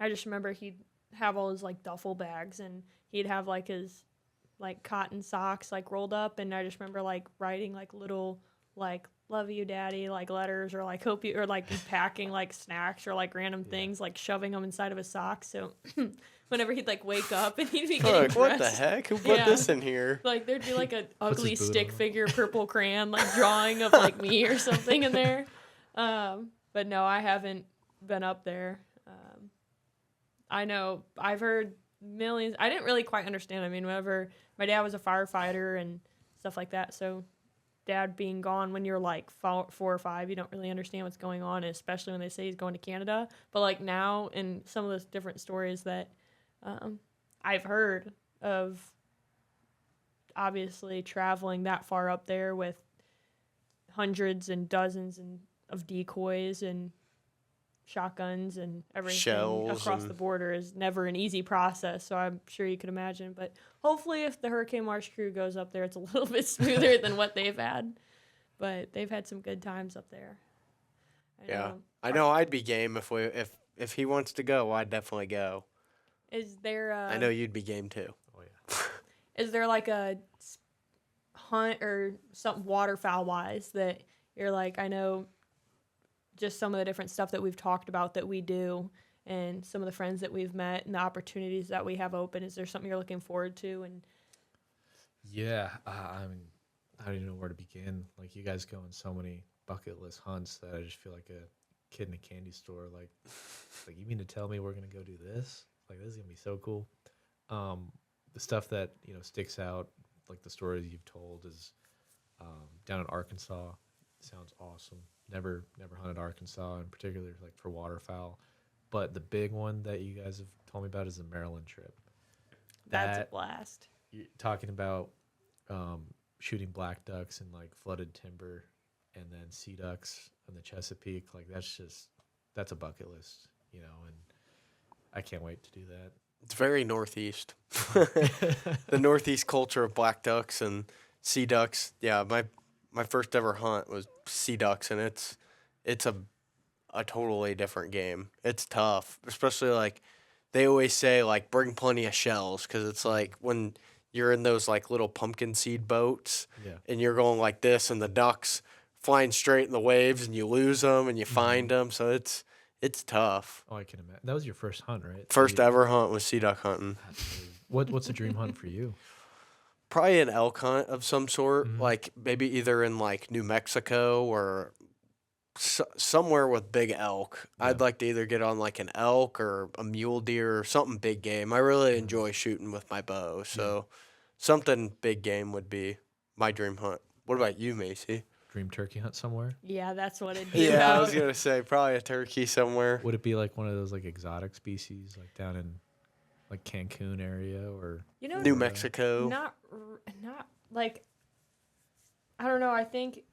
I just remember he'd have all his like duffel bags, and he'd have like his like cotton socks like rolled up, and I just remember like writing like little like love you daddy like letters, or like hope you, or like packing like snacks or like random things, like shoving them inside of his socks. So whenever he'd like wake up and he'd be getting Like, what the dressed, heck? Who put Yeah. this in here? like there'd be like an Puts ugly his boot stick on. figure purple crayon like drawing of like me or something in there. But no, I haven't been up there. I know I've heard millions. I didn't really quite understand. I mean, whenever my dad was a firefighter and stuff like that, so dad being gone when you're like 4 or 5, you don't really understand what's going on, especially when they say he's going to Canada. But like now, in some of those different stories that I've heard of, obviously traveling that far up there with hundreds and dozens of decoys and shotguns and everything Shells across and- the border is never an easy process. So I'm sure you could imagine. But hopefully if the Hurricane Marsh crew goes up there, it's a little bit smoother than what they've had. But they've had some good times up there. Yeah. I know I'd be game if he wants to go, I'd definitely go. Is there I know you'd be game too. Oh, yeah. is there like a hunt or something waterfowl wise that you're like, I know just some of the different stuff that we've talked about that we do and some of the friends that we've met and the opportunities that we have open, is there something you're looking forward to? And Yeah, I mean, I don't even know where to begin. Like, you guys go on so many bucket list hunts that I just feel like a kid in a candy store. Like you mean to tell me we're gonna go do this? Like, this is gonna be so cool. The stuff that sticks out, like the stories you've told, is down in Arkansas. Sounds awesome. Never hunted Arkansas, in particular, like for waterfowl. But the big one that you guys have told me about is the Maryland trip. that's a That- blast. You're talking about shooting black ducks in like flooded timber, and then sea ducks in the Chesapeake. Like, that's a bucket list, and I can't wait to do that. It's very northeast. The northeast culture of black ducks and sea ducks. Yeah, my first ever hunt was sea ducks, and it's a totally different game. It's tough, especially like they always say like bring plenty of shells because it's like when you're in those like little pumpkin seed boats Yeah. and you're going like this and the ducks flying straight in the waves and you lose them and you find them. So it's tough. Oh, I can imagine. That was your first hunt, right? First ever hunt was sea duck hunting. What's a dream hunt for you? Probably an elk hunt of some sort, like maybe either in like New Mexico or somewhere with big elk. Yeah. I'd like to either get on like an elk or a mule deer or something big game. I really enjoy shooting with my bow, so something big game would be my dream hunt. What about you, Macie? Dream turkey hunt somewhere? Yeah, that's what it'd be Yeah, I about. was gonna say probably a turkey somewhere. Would it be like one of those like exotic species, like down in like Cancun area or You know, New Mexico. not like, I don't know. I think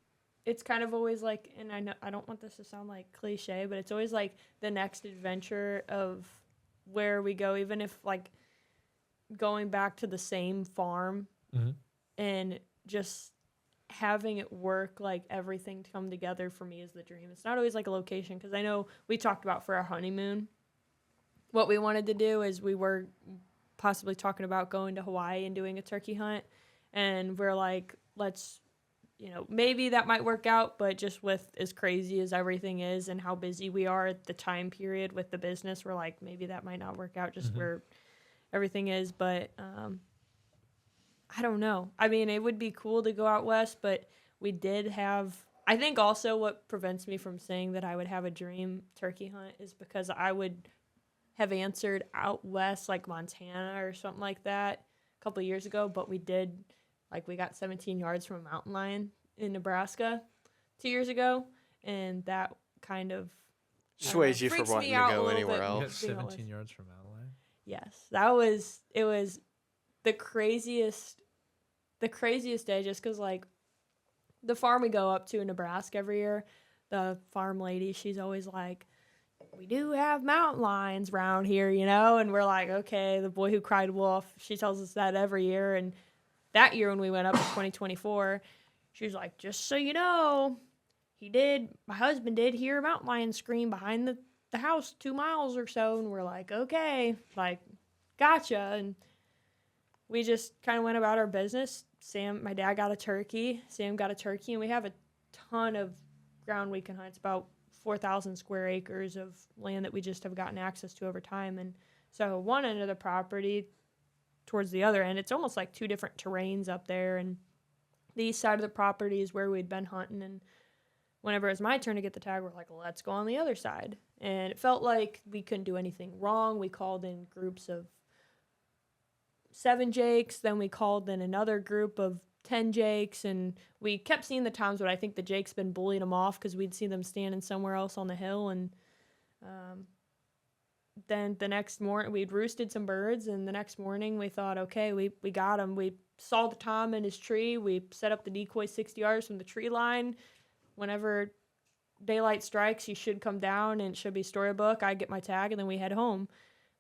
it's kind of always like, and I know I don't want this to sound like cliche, but it's always like the next adventure of where we go, even if like going back to the same farm and just having it work, like everything to come together for me is the dream. It's not always like a location, because I know we talked about for our honeymoon what we wanted to do is we were possibly talking about going to Hawaii and doing a turkey hunt, and we're like, let's, maybe that might work out, but just with as crazy as everything is and how busy we are at the time period with the business, we're like, maybe that might not work out just where everything is. But I don't know. I mean, it would be cool to go out west, but we did have, I think also what prevents me from saying that I would have a dream turkey hunt is because I would have answered out west, like Montana or something like that a couple of years ago, but we did, like, we got 17 yards from a mountain lion in Nebraska 2 years ago, and that kind of Sways you for freaks me wanting to out a go little anywhere bit. you got else. 17 yards from mountain lion? Yes, it was the craziest day, just because, like, the farm we go up to in Nebraska every year, the farm lady, she's always like, we do have mountain lions around here, and we're like, okay, the boy who cried wolf, she tells us that every year. And that year when we went up in 2024, she was like, just so you know, my husband did hear a mountain lion scream behind the house 2 miles or so. And we're like, okay, like, gotcha. And we just kind of went about our business. My dad got a turkey, Sam got a turkey, and we have a ton of ground we can hunt. It's about 4,000 square acres of land that we just have gotten access to over time. And so one end of the property towards the other end, it's almost like two different terrains up there. And the east side of the property is where we'd been hunting. And whenever it was my turn to get the tag, we're like, let's go on the other side. And it felt like we couldn't do anything wrong. We called in groups of 7 jakes. Then we called in another group of 10 jakes, and we kept seeing the times when I think the jakes been bullying them off because we'd see them standing somewhere else on the hill. And then the next morning we'd roosted some birds, and the next morning we thought, okay, we got him. We saw the tom in his tree. We set up the decoy 60 yards from the tree line. Whenever daylight strikes, he should come down and it should be storybook. I get my tag, and then we head home.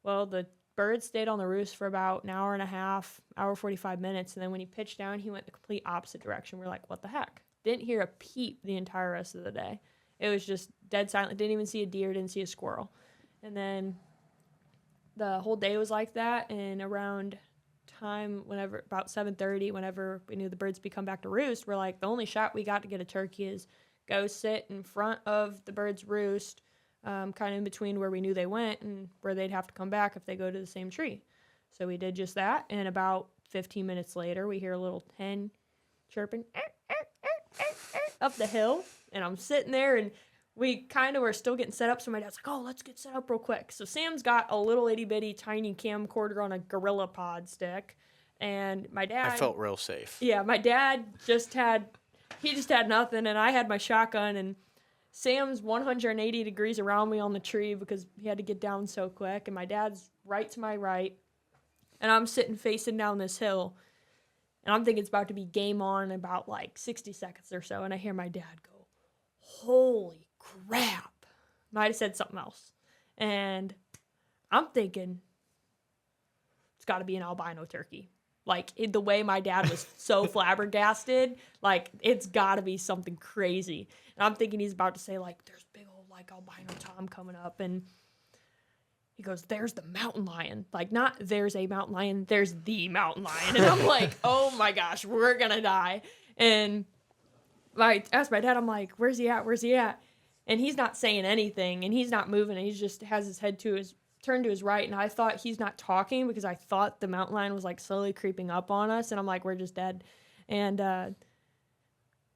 Well, the bird stayed on the roost for about an hour and a half, hour 45 minutes, and then when he pitched down, he went the complete opposite direction. We're like, what the heck? Didn't hear a peep the entire rest of the day. It was just dead silent. Didn't even see a deer, didn't see a squirrel. And then the whole day was like that, and around time, about 7:30, whenever we knew the birds would come back to roost, we're like, the only shot we got to get a turkey is go sit in front of the bird's roost, kind of in between where we knew they went and where they'd have to come back if they go to the same tree. So we did just that, and about 15 minutes later, we hear a little hen chirping up the hill, and I'm sitting there, and we kind of were still getting set up, so my dad's like, oh, let's get set up real quick. So Sam's got a little itty-bitty tiny camcorder on a Gorilla Pod stick, and my dad... I felt real safe. Yeah, my dad just had nothing, and I had my shotgun, and Sam's 180 degrees around me on the tree because he had to get down so quick, and my dad's right to my right, and I'm sitting facing down this hill, and I'm thinking it's about to be game on in about like 60 seconds or so, and I hear my dad go, holy crap. Might have said something else. And I'm thinking, it's got to be an albino turkey. Like, the way my dad was so flabbergasted, like, it's got to be something crazy. And I'm thinking he's about to say, like, there's big old, like, albino tom coming up. And he goes, there's the mountain lion. Like, not there's a mountain lion, there's the mountain lion. And I'm like, oh my gosh, we're going to die. And I asked my dad, I'm like, where's he at? Where's he at? And he's not saying anything, and he's not moving. And he just has his head turned to his right. And I thought he's not talking because I thought the mountain lion was like slowly creeping up on us. And I'm like, we're just dead. And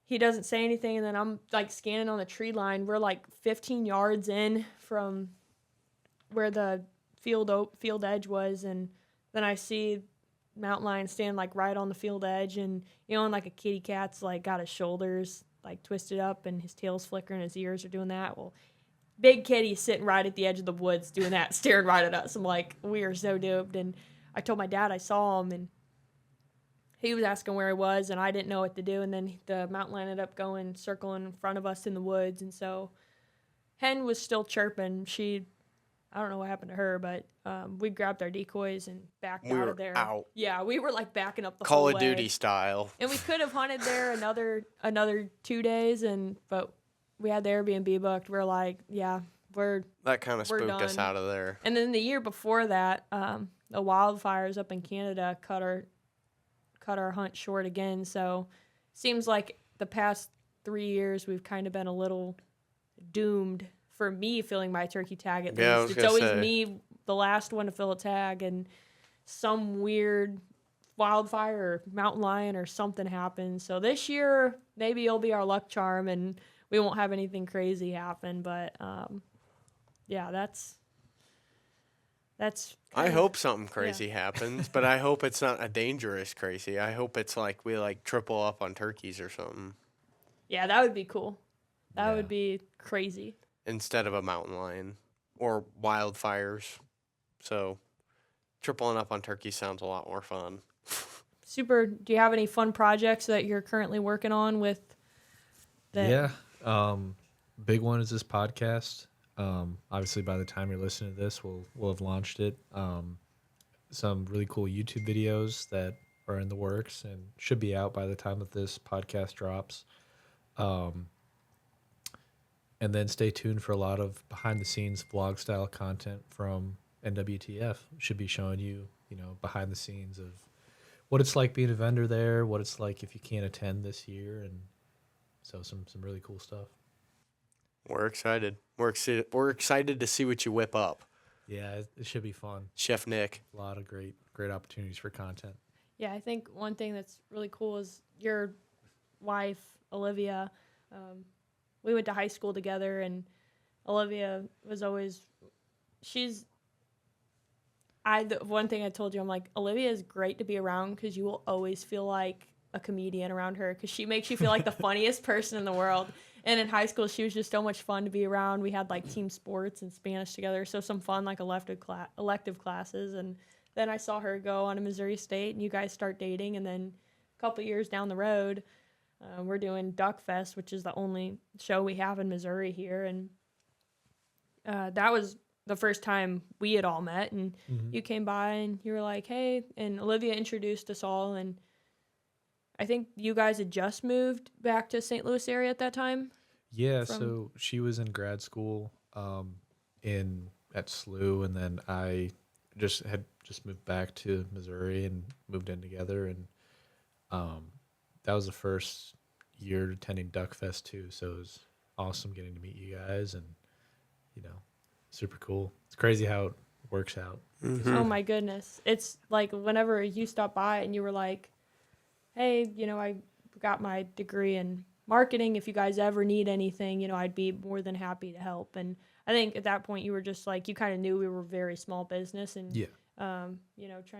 he doesn't say anything. And then I'm like scanning on the tree line. We're like 15 yards in from where the field edge was, and then I see mountain lion stand like right on the field edge, and and like a kitty cat's like got his shoulders like twisted up and his tail's flickering, his ears are doing that. Well, big kitty sitting right at the edge of the woods doing that, staring right at us. I'm like, we are so duped. And I told my dad I saw him, and he was asking where he was, and I didn't know what to do. And then the mountain lion ended up going circling in front of us in the woods, and so Hen was still chirping. I don't know what happened to her, but we grabbed our decoys and backed out of there. Out. Yeah, we were like backing up the Call whole of way. Duty style. And we could have hunted there another 2 days, but we had the Airbnb booked. We're like, yeah, that kind of spooked us done. out of there. And then the year before that, the wildfires up in Canada cut our hunt short again. So seems like the past 3 years we've kind of been a little doomed. For me, filling my turkey tag at least. It's always me, the last one to fill a tag, and some weird wildfire or mountain lion or something happens. So this year, maybe it'll be our luck charm, and we won't have anything crazy happen. But yeah, that's. I hope something crazy happens, but I hope it's not a dangerous crazy. I hope it's like we like triple up on turkeys or something. Yeah, that would be cool. That would be crazy. Instead of a mountain lion or wildfires. So tripling up on turkey sounds a lot more fun. Super. Do you have any fun projects that you're currently working on with that? Yeah. Big one is this podcast. Obviously, by the time you're listening to this, we'll have launched it. Some really cool YouTube videos that are in the works and should be out by the time that this podcast drops. And then stay tuned for a lot of behind-the-scenes vlog-style content from NWTF. Should be showing you, behind the scenes of what it's like being a vendor there, what it's like if you can't attend this year, and so some really cool stuff. We're excited. We're excited to see what you whip up. Yeah, it should be fun. Chef Nik. A lot of great opportunities for content. Yeah, I think one thing that's really cool is your wife, Olivia. We went to high school together, and Olivia was always, the one thing I told you, I'm like, Olivia is great to be around because you will always feel like a comedian around her because she makes you feel like the funniest person in the world. And in high school, she was just so much fun to be around. We had like team sports and Spanish together, so some fun like elective classes. And then I saw her go on to Missouri State, and you guys start dating, and then a couple years down the road, we're doing Duck Fest, which is the only show we have in Missouri here. And that was the first time we had all met. And you came by and you were like, hey, and Olivia introduced us all. And I think you guys had just moved back to St. Louis area at that time. Yeah, so she was in grad school at SLU, and then I had moved back to Missouri and moved in together. And that was the first year attending Duck Fest too, so it was awesome getting to meet you guys, and super cool. It's crazy how it works out. Mm-hmm. Oh my goodness. It's like whenever you stopped by and you were like, hey, I got my degree in marketing. If you guys ever need anything, I'd be more than happy to help. And I think at that point you were just like, you kind of knew we were a very small business and, trying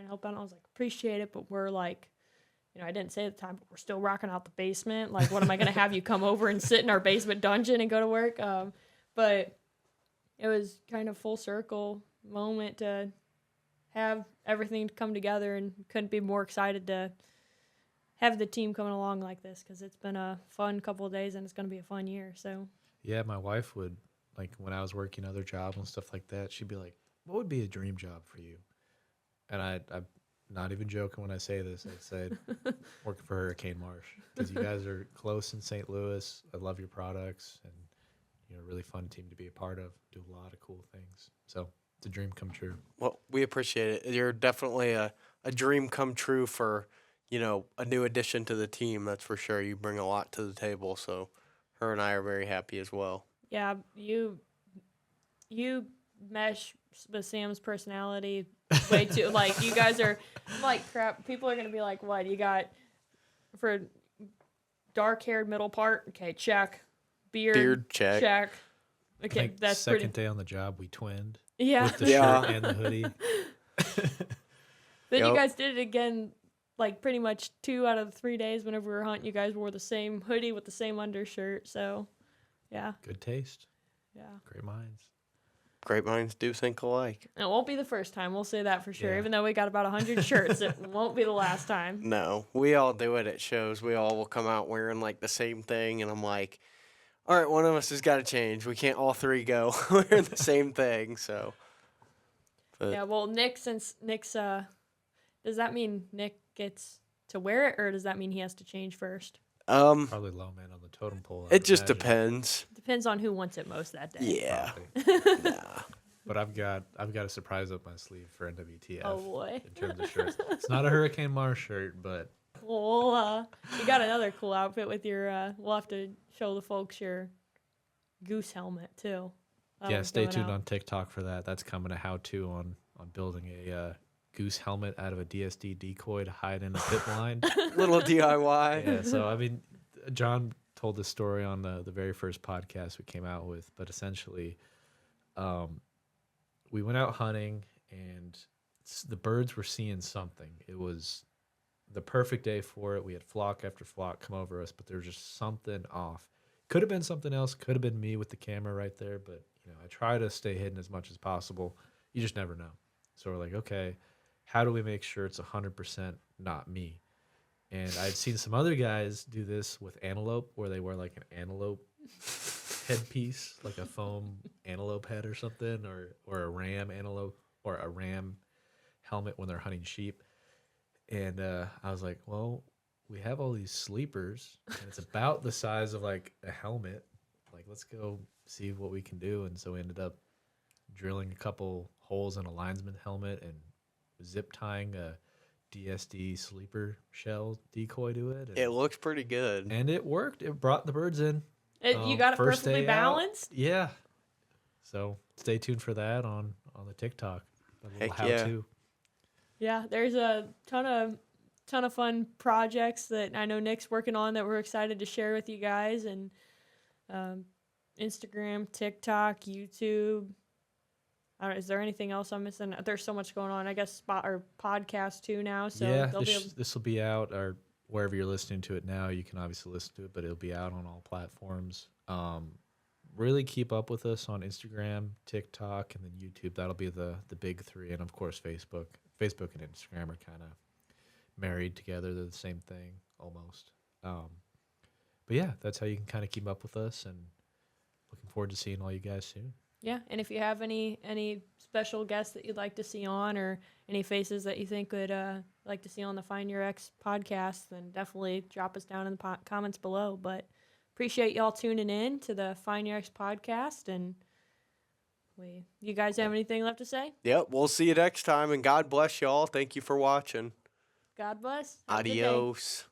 to help out. And I was like, appreciate it. But we're like, I didn't say at the time, but we're still rocking out the basement. Like, what am I going to have you come over and sit in our basement dungeon and go to work? But it was kind of full circle moment to have everything come together, and couldn't be more excited to have the team coming along like this because it's been a fun couple of days and it's going to be a fun year. So yeah, my wife would, like, when I was working other jobs and stuff like that, she'd be like, what would be a dream job for you? And I'm not even joking when I say this. I'd say working for Hurricane Marsh, because you guys are close in St. Louis. I love your products, and a really fun team to be a part of. Do a lot of cool things. So It's a dream come true. Well, we appreciate it. You're definitely a dream come true for, a new addition to the team. That's for sure. You bring a lot to the table. So her and I are very happy as well. Yeah, you mesh with Sam's personality way too. Like, you guys are like crap. People are gonna be like, "What you got for dark-haired middle part?" Okay, check. Beard check. check. I Okay, think that's second pretty. day on the job, we twinned Yeah, with the Yeah. shirt and the hoodie. then you Yep. guys did it again. Like, pretty much 2 out of the 3 days whenever we were hunting, you guys wore the same hoodie with the same undershirt. So, yeah, Good taste. yeah. Great minds. Great minds do think alike. It won't be the first time. We'll say that for sure. Yeah. Even though we got about 100 shirts, it won't be the last time. No, we all do it at shows. We all will come out wearing like the same thing, and I'm like, all right, one of us has got to change. We can't all three go wearing the same thing. So, but Yeah, well, since Nick's, does that mean Nik gets to wear it, or does that mean he has to change first? Probably low man on the totem pole. I it would just imagine. depends. Depends on who wants it most that day. Yeah. Probably. Nah. But I've got a surprise up my sleeve for NWTF. Oh boy. In terms of shirts, it's not a Hurricane Marsh shirt, but Well, you got another cool outfit with your. We'll have to show the folks your goose helmet too. That yeah, one's stay going tuned out. on TikTok for that. That's coming a how-to on building a goose helmet out of a DSD decoy to hide in a pit blind. Little DIY. Yeah, so I mean, John told this story on the very first podcast we came out with, but essentially, we went out hunting and the birds were seeing something. It was the perfect day for it. We had flock after flock come over us, but there was just something off. Could have been something else. Could have been me with the camera right there, but I try to stay hidden as much as possible. You just never know. So we're like, okay, how do we make sure it's 100% not me? And I'd seen some other guys do this with antelope, where they wear like an antelope headpiece, like a foam antelope head or something, or a ram antelope, or a ram helmet when they're hunting sheep. And I was like, well, we have all these sleepers, and it's about the size of like a helmet. Like, let's go see what we can do. And so we ended up drilling a couple holes in a linesman helmet and zip tying a DSD sleeper shell decoy to it. It looks pretty good. And it worked. It brought the birds in. You got it First perfectly day out. balanced. Yeah. So stay tuned for that on the TikTok. A little Heck yeah. how-to. Yeah, there's a ton of fun projects that I know Nick's working on that we're excited to share with you guys, and Instagram, TikTok, YouTube. I don't know, is there anything else I'm missing? There's so much going on. I guess podcast too now. So yeah, they'll be able. this will be out, or wherever you're listening to it now. You can obviously listen to it, but it'll be out on all platforms. Really keep up with us on Instagram, TikTok, and then YouTube. That'll be the big three, and of course Facebook. Facebook and Instagram are kind of married together. They're the same thing almost. But yeah, that's how you can kind of keep up with us, and looking forward to seeing all you guys soon. Yeah, and if you have any special guests that you'd like to see on, or any faces that you think would like to see on the Find Your X podcast, then definitely drop us down in the comments below. But appreciate y'all tuning in to the Find Your X podcast, and you guys have anything left to say? Yep, we'll see you next time, and God bless y'all. Thank you for watching. God bless. Have a good day. Adios.